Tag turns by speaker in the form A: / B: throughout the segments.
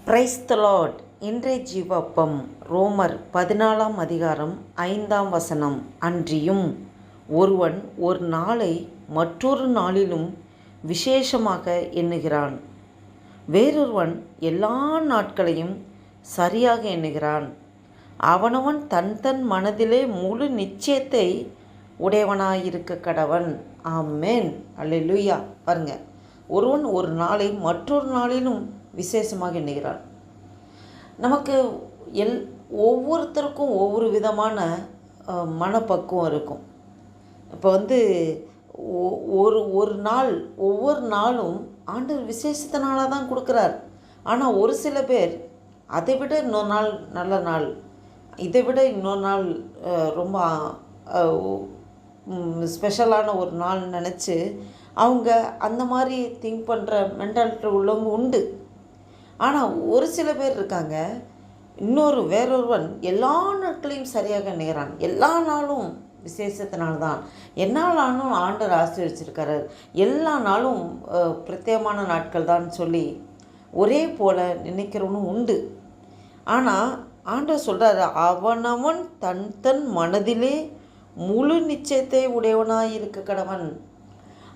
A: Praise the Lord. இன்றைய ஜீவப்பம் ரோமர் 14 அதிகாரம் 5 வசனம். அன்றியும் ஒருவன் ஒரு நாளை மற்றொரு நாளிலும் விசேஷமாக எண்ணுகிறான், வேறொருவன் எல்லா நாட்களையும் சரியாக எண்ணுகிறான். அவனவன் தன் தன் மனதிலே முழு நிச்சயத்தை உடையவனாயிருக்க கடவன். ஆமென், அல்லேலூயா. பாருங்க, ஒருவன் ஒரு நாளை மற்றொரு நாளிலும் விசேஷமாக எண்ணுகிறான். நமக்கு ஒவ்வொருத்தருக்கும் ஒவ்வொரு விதமான மனப்பக்குவம் இருக்கும். இப்போ ஒரு நாள், ஒவ்வொரு நாளும் ஆண்டவர் விசேஷத்த நாளாக தான் கொடுக்குறார். ஆனால் ஒரு சில பேர் அதை விட இன்னொரு நாள் நல்ல நாள், இதை விட இன்னொரு நாள் ரொம்ப ஸ்பெஷலான ஒரு நாள் நினச்சி அவங்க அந்த மாதிரி திங்க் பண்ணுற மென்டாலிட்டி உள்ளவங்க உண்டு. ஆனால் ஒரு சில பேர் இருக்காங்க, வேறொருவன் எல்லா நாட்களையும் சரியாக நேரான், எல்லா நாளும் விசேஷத்தினால்தான், எல்லா நாளும் ஆண்டவர் ஆசீர்வதிச்சிருக்காரு, எல்லா நாளும் பிரத்யேகமான நாட்கள் தான் சொல்லி ஒரே போல் நினைக்கிறவனும் உண்டு. ஆனால் ஆண்டவர் சொல்கிறாரு, அவனவன் தன் தன் மனதிலே முழு நிச்சயத்தை உடையவனாக இருக்க கடவன்.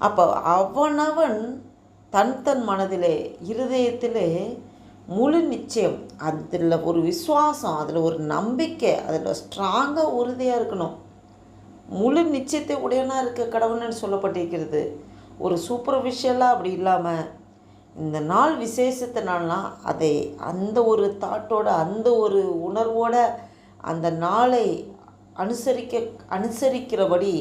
A: அப்போ அவனவன் தன் தன் மனதிலே, இருதயத்திலே முழு நிச்சயம், அதில் ஒரு விசுவாசம், அதில் ஒரு நம்பிக்கை, அதில் ஸ்ட்ராங்காக உறுதியாக இருக்கணும். முழு நிச்சயத்தை உடையவனாக இருக்க கடவுள்னு சொல்லப்பட்டிருக்கிறது. ஒரு சூப்பர்ஃபிஷியலாக அப்படி இல்லாமல், இந்த நாள் விசேஷத்தினாலாம் அதை அந்த ஒரு தாட்டோட, அந்த ஒரு உணர்வோட அந்த நாளை அனுசரிக்கிறபடி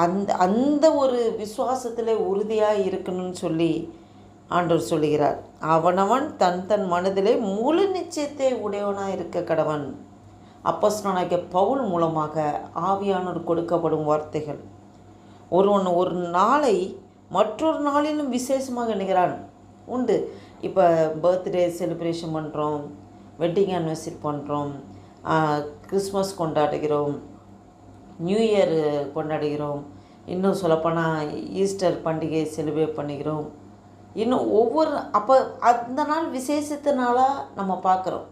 A: அந்த ஒரு விசுவாசத்தில் உறுதியாக இருக்கணும்னு சொல்லி ஆண்டவர் சொல்லுகிறார். அவனவன் தன் தன் மனதிலே முழு நிச்சயத்தை உடையவனாக இருக்க கடவன். அப்போஸ்தலனாகிய பவுல் மூலமாக ஆவியானவர் கொடுக்கப்படும் வார்த்தைகள். ஒருவன் ஒரு நாளை மற்றொரு நாளிலும் விசேஷமாக எண்ணுகிறான் உண்டு. இப்போ பர்த்டே செலிப்ரேஷன் பண்ணுறோம், வெட்டிங் ஆனிவர்சரி பண்ணுறோம், கிறிஸ்மஸ் கொண்டாடுகிறோம், நியூ இயர் கொண்டாடுகிறோம், இன்னும் சொல்லப்போனால் ஈஸ்டர் பண்டிகை செலிப்ரேட் பண்ணிக்கிறோம். இன்னும் அப்போ அந்த நாள் விசேஷத்தினாலாக நம்ம பார்க்குறோம்.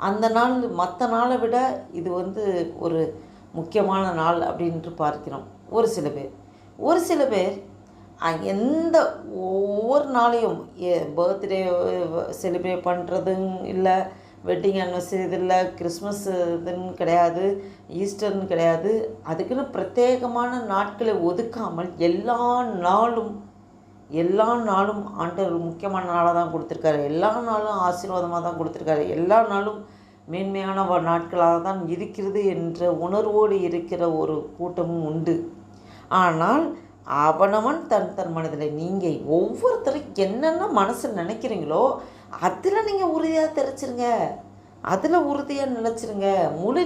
A: அந்த நாள் மற்ற நாளை விட இது ஒரு முக்கியமான நாள் அப்படின்ட்டு பார்க்கிறோம். ஒரு சில பேர் ஒவ்வொரு நாளையும் பர்த்டே செலிப்ரேட் பண்ணுறதும் இல்லை, வெட்டிங் ஆனிவர்சரி இது இல்லை, கிறிஸ்மஸ் இதுன்னு கிடையாது, ஈஸ்டர்னு கிடையாது, அதுக்குன்னு பிரத்யேகமான நாட்களை ஒதுக்காமல் எல்லா நாளும் ஆண்டவர் முக்கியமான நாளாக தான் கொடுத்துருக்காரு. எல்லா நாளும் ஆசீர்வாதமாக தான் கொடுத்துருக்காரு. எல்லா நாளும் மேன்மையான நாட்களாக தான் இருக்கிறது என்ற உணர்வோடு இருக்கிற ஒரு கூட்டமும் உண்டு. ஆனால் அவனவன் தன் தன் மனதில், நீங்கள் ஒவ்வொருத்தரும் என்னென்ன மனசில் நினைக்கிறீங்களோ அதில் நீங்கள் உறுதியாக தெரிச்சிருங்க, அதில் உறுதியாக நிலச்சிருங்க. முழு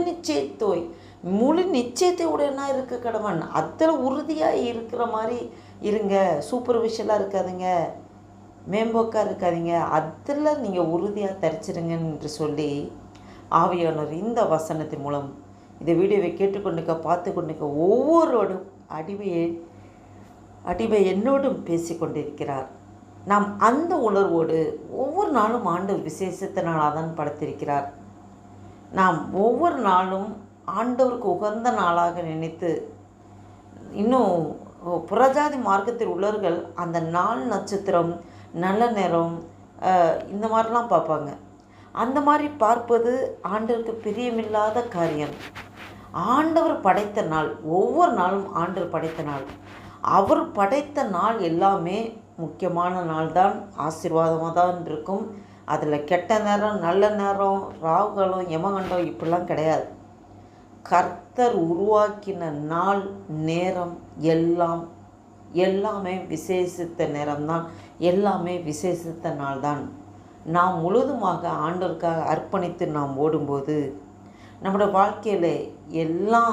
A: நிச்சயத்தை உடையனா இருக்க கடவன். அதில் உறுதியாக இருக்கிற மாதிரி இருங்க. சூப்பர்ஃபிஷியலாக இருக்காதுங்க, மேம்போக்காக இருக்காதீங்க, அதில் நீங்கள் உறுதியாக தரிச்சிருங்க என்று சொல்லி ஆவியானவர் இந்த வசனத்தின் மூலம் இந்த வீடியோவை கேட்டுக்கொண்டுக்க, பார்த்து கொண்டுக்க ஒவ்வொருவரும் அடிமை என்னோடும் பேசி கொண்டிருக்கிறார். நாம் அந்த உணர்வோடு ஒவ்வொரு நாளும் ஆண்டவர் விசேஷத்தினாலாக தான் படைத்திருக்கிறார். நாம் ஒவ்வொரு நாளும் ஆண்டவருக்கு உகந்த நாளாக நினைத்து, இன்னும் புறஜாதி மார்க்கத்தில் உள்ளவர்கள் அந்த நாள் நட்சத்திரம், நல்ல நேரம், இந்த மாதிரிலாம் பார்ப்பாங்க. அந்த மாதிரி பார்ப்பது ஆண்டவருக்கு பிரியமில்லாத காரியம். ஆண்டவர் படைத்த நாள், ஒவ்வொரு நாளும் ஆண்டவர் படைத்த நாள், அவர் படைத்த நாள் எல்லாமே முக்கியமான நாள் தான், ஆசீர்வாதமாக தான் இருக்கும். அதில் கெட்ட நேரம், நல்ல நேரம், ராகுகாலம், யமகண்டம் இப்படிலாம் கிடையாது. கர்த்தர் உருவாக்கின நாள், நேரம் எல்லாமே விசேஷித்த நேரம்தான், எல்லாமே விசேஷித்த நாள் தான். நாம் முழுதுமாக ஆண்டவருக்காக அர்ப்பணித்து நாம் ஓடும்போது நம்முடைய வாழ்க்கையில் எல்லா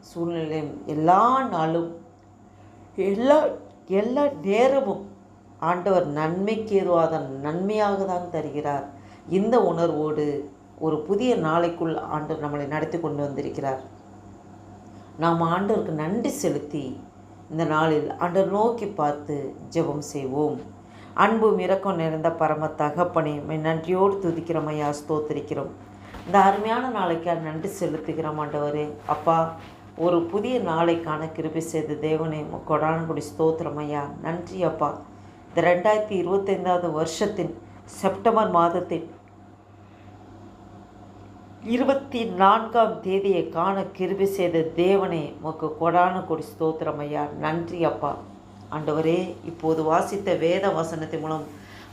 A: சூழ்நிலையும், எல்லா நாளும், எல்லா நேரமும் ஆண்டவர் நன்மைக்கு ஏதுவாக நன்மையாக தான் தருகிறார். இந்த உணர்வோடு ஒரு புதிய நாளைக்குள் ஆண்டவர் நம்மளை நடத்தி கொண்டு வந்திருக்கிறார். நாம் ஆண்டவருக்கு நன்றி செலுத்தி இந்த நாளில் ஆண்டவர் நோக்கி பார்த்து ஜெபம் செய்வோம். அன்பும் இரக்கம் நிறைந்த பரம தகப்பனே, நன்றியோடு துதிக்கிறோம் ஐயா, ஸ்தோத்திரிக்கிறோம். இந்த அருமையான நாளைக்காக நன்றி செலுத்துகிறோம் ஆண்டவரே. அப்பா, ஒரு புதிய நாளைக்கான கிருபை செய்த தேவனே கொடானகுடி ஸ்தோத்திரம் ஐயா, நன்றி அப்பா. இந்த 2025 வருஷத்தின் செப்டம்பர் மாதத்தின் 24ஆம் தேதியை காண கிருபை செய்த தேவனே கொடானகுடி ஸ்தோத்திரம் ஐயா, நன்றி அப்பா. ஆண்டவரே, இப்போது வாசித்த வேத வசனத்தின் மூலம்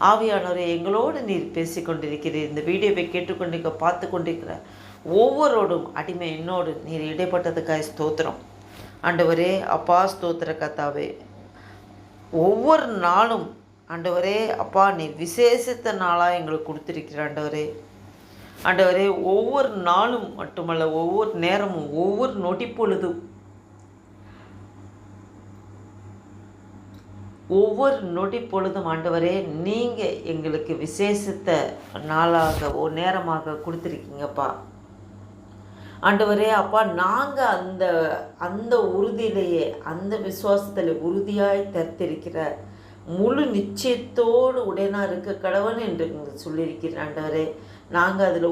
A: ஆவியானவரே எங்களோடு நீர் பேசிக்கொண்டிருக்கிறீர். இந்த வீடியோவை கேட்டுக்கொண்டிருக்க பார்த்து கொண்டிருக்கிற ஒவ்வொருவரோடும் அடிமை என்னோடு நீர் இடைப்பட்டதுக்காக ஸ்தோத்திரம். ஆண்டவரே அப்பா, ஸ்தோத்திர கத்தாவே, ஒவ்வொரு நாளும் ஆண்டவரே அப்பா நீர் விசேஷத்த நாளாக எங்களுக்கு கொடுத்துருக்கிற ஆண்டவரே. ஆண்டவரே, ஒவ்வொரு நாளும் மட்டுமல்ல, ஒவ்வொரு நேரமும், ஒவ்வொரு நொடி பொழுதும், ஒவ்வொரு நொடி பொழுதும் ஆண்டவரே நீங்கள் எங்களுக்கு விசேஷத்த நாளாக நேரமாக கொடுத்துருக்கீங்கப்பா. ஆண்டவரே அப்பா, நாங்கள் அந்த அந்த உறுதியிலேயே, அந்த விசுவாசத்தில் உறுதியாய் தரித்திருக்கிற முழு நிச்சயத்தோடு உடனாக இருக்க கடவுள் என்று சொல்லியிருக்கிறேன் ஆண்டவரே. நாங்கள் அதில்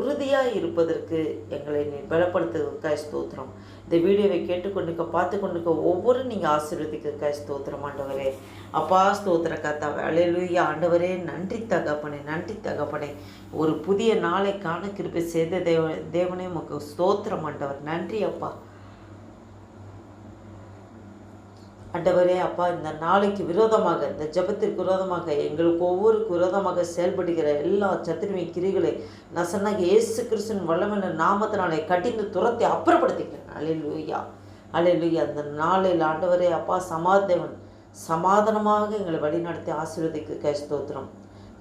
A: உறுதியாக இருப்பதற்கு எங்களை நீ பலப்படுத்துவதற்காக ஸ்தோத்திரம். இந்த வீடியோவை கேட்டுக்கொண்டிருக்க பார்த்து கொண்டிருக்க ஒவ்வொரு நீங்கள் ஆசீர்வதிக்கிறதுக்காக ஸ்தோத்திரம் ஆண்டவரே. அப்பா, ஸ்தோத்திர கர்த்தாவே, அல்லேலூயா. ஆண்டவரே, நன்றி தகப்பனே, நன்றி தகப்பனே. ஒரு புதிய நாளை காண கிருபை செய்த தேவனே உமக்கு ஸ்தோத்திரம் ஆண்டவர், நன்றி அப்பா. ஆண்டவரே அப்பா, இந்த நாளைக்கு விரோதமாக, இந்த ஜெபத்திற்கு விரோதமாக, எங்களுக்கு ஒவ்வொருக்கு விரோதமாக செயல்படுகிற எல்லா சத்துருமை கிரிகளை நசனாக இயேசு கிறிஸ்துவின் வல்லமையான நாமத்தினாலே கடிந்து துரத்தி அப்புறப்படுத்திக்கிறேன். அல்லேலூயா, அல்லேலூயா. அந்த நாளில் ஆண்டவரே அப்பா, சமாதானமாக எங்களை வழிநடத்தி ஆசீர்வதிக்க ஸ்தோத்திரம்.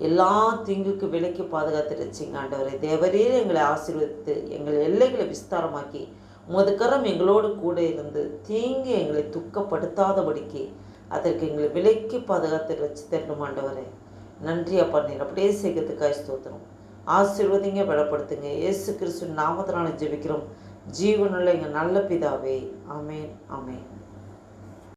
A: எல்லா தீங்குக்கு விலக்கி பாதுகாத்து வச்சிங்க ஆண்டவரே. தேவரே எங்களை ஆசீர்வதித்து எங்கள் எல்லைகளை விஸ்தாரமாக்கி உமது கரம் எங்களோடு கூட இருந்து தீங்கு எங்களை துக்கப்படுத்தாதபடிக்கு அதற்கு எங்களை விலைக்கு பாதுகாத்து வச்சு தரணும் ஆண்டவரே. நன்றி அப்பா, நீர் அப்படியே செய்கிறதுக்காக ஸ்தோத்திரம். ஆசீர்வதிங்க, பலப்படுத்துங்க. இயேசு கிறிஸ்துவின் நாமத்தினால ஜெபிக்கிறோம் ஜீவனுள்ள எங்கள் நல்ல பிதாவே. ஆமேன், ஆமேன்.